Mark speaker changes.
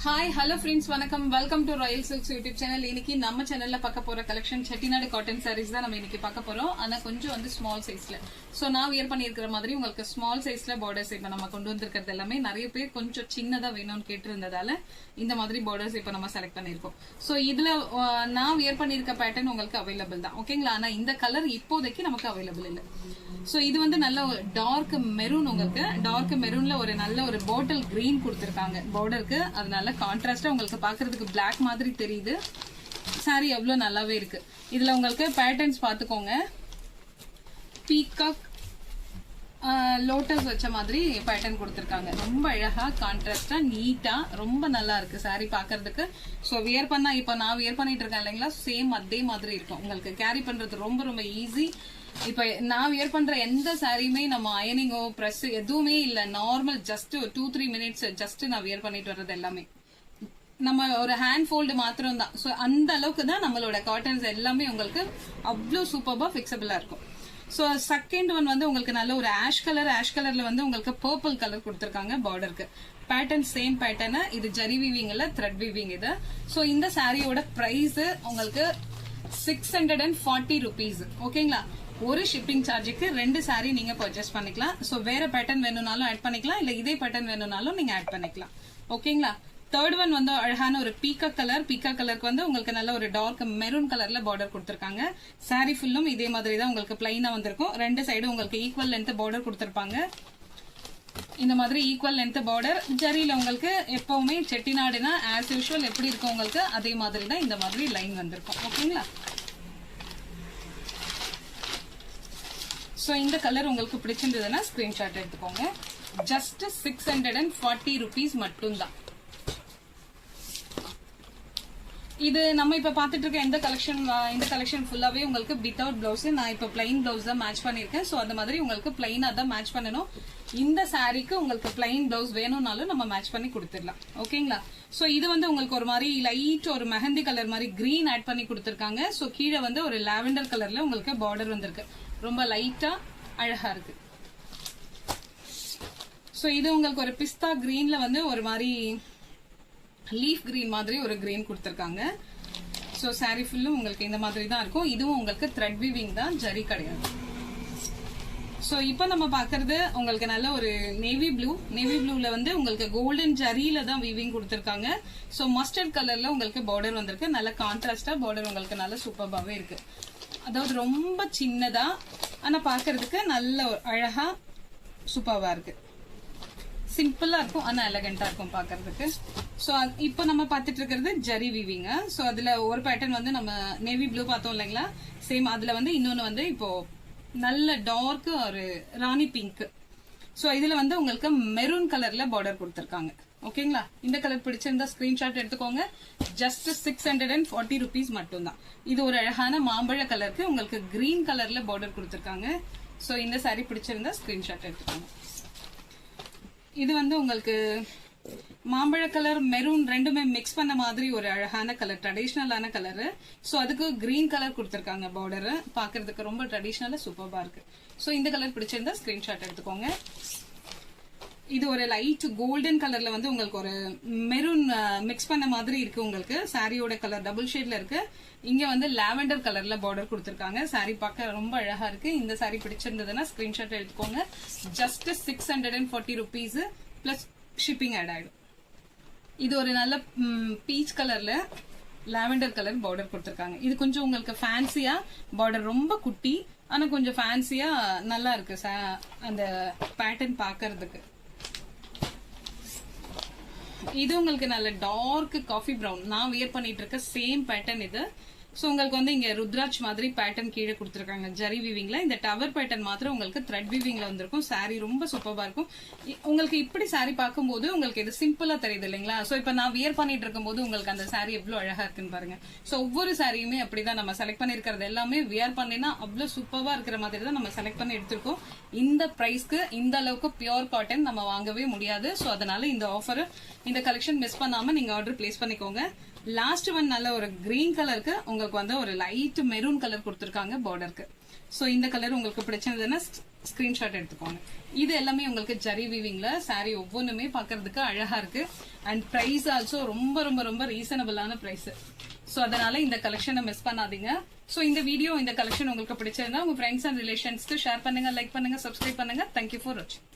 Speaker 1: Hi hello friends, வணக்கம். Welcome to Royal silks YouTube channel. இன்னைக்கு நம்ம சேனல்ல பார்க்க போற கலெக்ஷன் செட்டிநாடு காட்டன் சாரீஸ் தான் நம்ம இன்னைக்கு பார்க்க போறோம். ஆனா கொஞ்சம் வந்து ஸ்மால் சைஸ்ல. சோ நான் வியர் பண்ணியிருக்கிற மாதிரி உங்களுக்கு ஸ்மால் சைஸ்ல பார்டர்ஸ் இப்ப நம்ம கொண்டு வந்திருக்கிறது எல்லாமே நிறைய பேர் கொஞ்சம் சின்னதா வேணும்னு கேட்டிருந்ததால இந்த மாதிரி பார்டர்ஸ் இப்ப நம்ம செலக்ட் பண்ணிருக்கோம். சோ இதுல நான் வியர் பண்ணியிருக்க பேட்டர்ன் உங்களுக்கு அவைலபிள் தான், ஓகேங்களா? ஆனா இந்த கலர் இப்போதைக்கு நமக்கு அவைலபிள் இல்லை. சோ இது வந்து நல்ல டார்க் மெரூன், உங்களுக்கு டார்க் மெரூன்ல ஒரு நல்ல ஒரு பாட்டில் கிரீன் கொடுத்திருக்காங்க பார்டருக்கு. அதனால கான்ட்ராஸ்டா உங்களுக்கு பாக்குறதுக்கு பிளாக் மாதிரி தெரியுது. சாரி எவ்வளவு நல்லாவே இருக்கு. இதுல உங்களுக்கு பேட்டர்ன்ஸ் பாத்துக்கோங்க. பீகாக் லோட்டஸ் வச்ச மாதிரி பேட்டர்ன் கொடுத்திருக்காங்க. ரொம்ப அழகா கான்ட்ராஸ்டா நீட்டா ரொம்ப நல்லா இருக்கு சாரி பாக்குறதுக்கு. சோ வியர் பண்ணா இப்ப நான் வியர் பண்ணிட்டு இருக்கேன் இல்லைங்களா, சேம் அதே மாதிரி இருக்கும். உங்களுக்கு கேரி பண்றது ரொம்ப ரொம்ப ஈஸி. இப்ப நான் வியர் பண்ற எந்த சாரியுமே நம்ம அயனிங்கோ பிரஸ் எதுவுமே இல்ல. நார்மல் ஜஸ்ட் 2-3 மினிட்ஸ் ஜஸ்ட் நான் வியர் பண்ணிட்டு வர்றது எல்லாமே. நம்ம ஒரு ஹேண்ட் ஃபோல்டு மாத்திரம் தான். சோ அந்த அளவுக்கு தான் நம்மளோட காட்டன்ஸ் எல்லாமே உங்களுக்கு அவ்வளவு சூப்பர்பா பிக்சபிளா இருக்கும். சோ செகண்ட் ஒன் வந்து உங்களுக்கு நல்ல ஒரு ஆஷ் கலர்ல வந்து உங்களுக்கு பர்பிள் கலர் கொடுத்திருக்காங்க பார்டருக்கு. Pattern same pattern. இது ஜரி வீவிங்ல த்ரெட் வீவிங் இது. சோ இந்த சாரியோட பிரைஸ் உங்களுக்கு 640 rupees, ஓகேங்களா? ஒரு ஷிப்பிங் சார்ஜுக்கு 2 சாரி நீங்க பர்ச்சேஸ் பண்ணிக்கலாம். சோ வேற பேட்டர்ன் வேணும்னாலும் ஆட் பண்ணிக்கலாம், இல்ல இதே பேட்டர்ன் வேணும்னாலும் நீங்க ஆட் பண்ணிக்கலாம், ஓகேங்களா? தேர்ட் ஒன் வந்து அழகான ஒரு பீகாக் கலருக்கு வந்து உங்களுக்கு நல்ல ஒரு டார்க் மெரூன் கலர்ல பார்டர் கொடுத்திருக்காங்க. சாரி ஃபுல்லும் இதே மாதிரி தான் உங்களுக்கு பிளைனா வந்திருக்கும். ரெண்டு சைடும் உங்களுக்கு ஈக்குவல் லென்த் பார்டர் கொடுத்திருப்பாங்க. இந்த மாதிரி ஈக்குவல் லென்த் பார்டர் ஜரியில உங்களுக்கு எப்பவுமே செட்டிநாடுனா ஆஸ் யூஷுவல் எப்படி இருக்கும் உங்களுக்கு அதே மாதிரி தான் இந்த மாதிரி லைன் வந்திருக்கும், ஓகேங்களா? சோ இந்த கலர் உங்களுக்கு பிடிச்சிருந்ததுன்னா ஸ்கிரீன்ஷாட் எடுத்துக்கோங்க. ஜஸ்ட் 640 rupees மட்டும்தான். இது நம்ம இப்ப பாத்துட்டு இருக்க இந்த கலெக்ஷன் ஃபுல்லாவே உங்களுக்கு வித்தவுட் பிளவுஸ். நான் இப்ப பிளைன் பிளவுஸ் தான் மேட்ச் பண்ணிருக்கேன். சோ அந்த மாதிரி உங்களுக்கு பிளைனா தான் மேட்ச் பண்ணணும். இந்த சாரிக்கு உங்களுக்கு பிளைன் பிளவுஸ் வேணும்னாலும் நம்ம மேட்ச் பண்ணி கொடுத்துடலாம், ஓகேங்களா? சோ இது வந்து உங்களுக்கு ஒரு மாதிரி லைட் ஒரு மெஹந்தி கலர் மாதிரி கிரீன் ஆட் பண்ணி கொடுத்திருக்காங்க. சோ கீழே வந்து ஒரு லாவெண்டர் கலர்ல உங்களுக்கு பார்டர் வந்திருக்கு. ரொம்ப லைட்டா அழகா இருக்கு. சோ இது உங்களுக்கு ஒரு பிஸ்தா கிரீன்ல வந்து ஒரு மாதிரி லீஃப் கிரீன் மாதிரி ஒரு கிரீன் கொடுத்திருக்காங்க. சோ சாரி ஃபுல்லும் உங்களுக்கு இந்த மாதிரி தான் இருக்கும். இதுவும் உங்களுக்கு த்ரெட் வீவிங் தான், ஜரி கிடையாது. சோ இப்போ நம்ம பாக்குறது உங்களுக்கு நல்ல ஒரு நேவி ப்ளூல வந்து உங்களுக்கு கோல்டன் ஜரியில தான் வீவிங் கொடுத்திருக்காங்க. சோ மஸ்டர்ட் கலர்ல உங்களுக்கு பார்டர் வந்திருக்கு. நல்ல கான்ட்ராஸ்டா பார்டர் உங்களுக்கு நல்ல சூப்பர்பாவே இருக்கு. அதாவது ரொம்ப சின்னதா ஆனா பாக்குறதுக்கு நல்ல அழகா சூப்பர்வா இருக்கு. சிம்பிளா இருக்கும் ஆனா எலகண்டா இருக்கும் பாக்குறதுக்கு. சோ இப்போ நம்ம பாத்துட்டு இருக்கிறது ஜரி வீவிங். சோ அதுல ஒரு பேட்டர்ன் வந்து நம்ம நேவி ப்ளூ பார்த்தோம் இல்லைங்களா, சேம் அதுல வந்து இன்னொன்னு வந்து இப்போ நல்ல டார்க் ஒரு ராணி பிங்க். சோ இதுல வந்து உங்களுக்கு மெரூன் கலர்ல பார்டர் கொடுத்திருக்காங்க, ஓகேங்களா? இந்த கலர் பிடிச்சிருந்தா ஸ்கிரீன்ஷாட் எடுத்துக்கோங்க. ஜஸ்ட் 640 rupees மட்டும்தான். இது ஒரு அழகான மாம்பழ கலருக்கு உங்களுக்கு கிரீன் கலர்ல பார்டர் கொடுத்திருக்காங்க. சோ இந்த சாரி பிடிச்சிருந்தா ஸ்கிரீன்ஷாட் எடுத்துக்கோங்க. இது வந்து உங்களுக்கு மாம்பழ கலர் மெரூன் ரெண்டுமே மிக்ஸ் பண்ண மாதிரி ஒரு அழகான கலர், ட்ரெடிஷனலான கலர். சோ அதுக்கு கிரீன் கலர் கொடுத்திருக்காங்க பார்டர். பாக்குறதுக்கு ரொம்ப ட்ரெடிஷனலா சூப்பர்பா இருக்கு. சோ இந்த கலர் பிடிச்சிருந்தா ஸ்கிரீன்ஷாட் எடுத்துக்கோங்க. இது ஒரு லைட் கோல்டன் கலர்ல வந்து உங்களுக்கு ஒரு மெரூன் மிக்ஸ் பண்ண மாதிரி இருக்கு. உங்களுக்கு சாரியோட கலர் டபுள் ஷேட்ல இருக்கு. இங்க வந்து லாவெண்டர் கலர்ல பார்டர் கொடுத்திருக்காங்க. சாரி பார்க்க ரொம்ப அழகா இருக்கு. இந்த சாரி பிடிச்சிருந்ததுன்னா ஸ்கிரீன்ஷாட் எடுத்துக்கோங்க. Just 640 rupees plus shipping add ஆயிடும். இது ஒரு நல்ல பீச் கலர்ல லாவெண்டர் கலர் பார்டர் கொடுத்திருக்காங்க. இது கொஞ்சம் உங்களுக்கு ஃபேன்சியா பார்டர், ரொம்ப குட்டி ஆனா கொஞ்சம் ஃபேன்சியா நல்லா இருக்கு அந்த பேட்டர்ன் பாக்குறதுக்கு. இது உங்களுக்கு நல்ல டார்க் காஃபி பிரவுன் நான் வியர் பண்ணிட்டு இருக்க சேம் பேட்டர்ன் இது. சோ உங்களுக்கு வந்து இங்க ருத்ராட்ச் மாதிரி பேட்டர்ன் கீழே கொடுத்திருக்காங்க ஜரி வீவிங்ல. இந்த டவர் பேட்டர்ன் மாத்திரம் உங்களுக்கு த்ரெட் வீவிங்ல வந்திருக்கும். சாரி ரொம்ப சூப்பர்பா இருக்கும். உங்களுக்கு இப்படி சாரி பார்க்கும்போது உங்களுக்கு இது சிம்பிளா தெரியுது இல்லைங்களா? சோ இப்ப நான் வியர் பண்ணிட்டு இருக்கும் போது உங்களுக்கு அந்த சாரி எவ்வளவு அழகா இருக்குன்னு பாருங்க. சோ ஒவ்வொரு சாரியுமே அப்படிதான் நம்ம செலக்ட் பண்ணிருக்கிறது எல்லாமே வியர் பண்ணினா அவ்வளவு சூப்பர்வா இருக்கிற மாதிரி தான் நம்ம செலக்ட் பண்ணி எடுத்திருக்கோம். இந்த பிரைஸ்க்கு இந்த அளவுக்கு பியூர் காட்டன் நம்ம வாங்கவே முடியாது. சோ அதனால இந்த ஆஃபர், இந்த கலெக்ஷன் மிஸ் பண்ணாம நீங்க ஆர்டர் பிளேஸ் பண்ணிக்கோங்க. லாஸ்ட் ஒன் நல்ல ஒரு கிரீன் கலருக்கு உங்களுக்கு வந்து ஒரு லைட் மெரூன் கலர் கொடுத்துருக்காங்க பார்டருக்கு. சோ இந்த கலர் உங்களுக்கு பிடிச்சதுன்னா ஸ்கிரீன்ஷாட் எடுத்துக்கோங்க. இது எல்லாமே உங்களுக்கு ஜரி வீவிங்ல சாரி ஒவ்வொன்றுமே பாக்குறதுக்கு அழகா இருக்கு. அண்ட் பிரைஸ் ஆல்சோ ரொம்ப ரொம்ப ரொம்ப ரீசனபிளான பிரைஸ். சோ அதனால இந்த கலெக்ஷனை மிஸ் பண்ணாதீங்க. சோ இந்த வீடியோ இந்த கலெக்ஷன் உங்களுக்கு பிடிச்சிருந்தா உங்க ஃப்ரெண்ட்ஸ் அண்ட் ரிலேஷன்ஸ்க்கு ஷேர் பண்ணுங்க, லைக் பண்ணுங்க, சப்ஸ்கிரைப் பண்ணுங்க. தேங்க்யூ ஃபார் வாட்சிங்.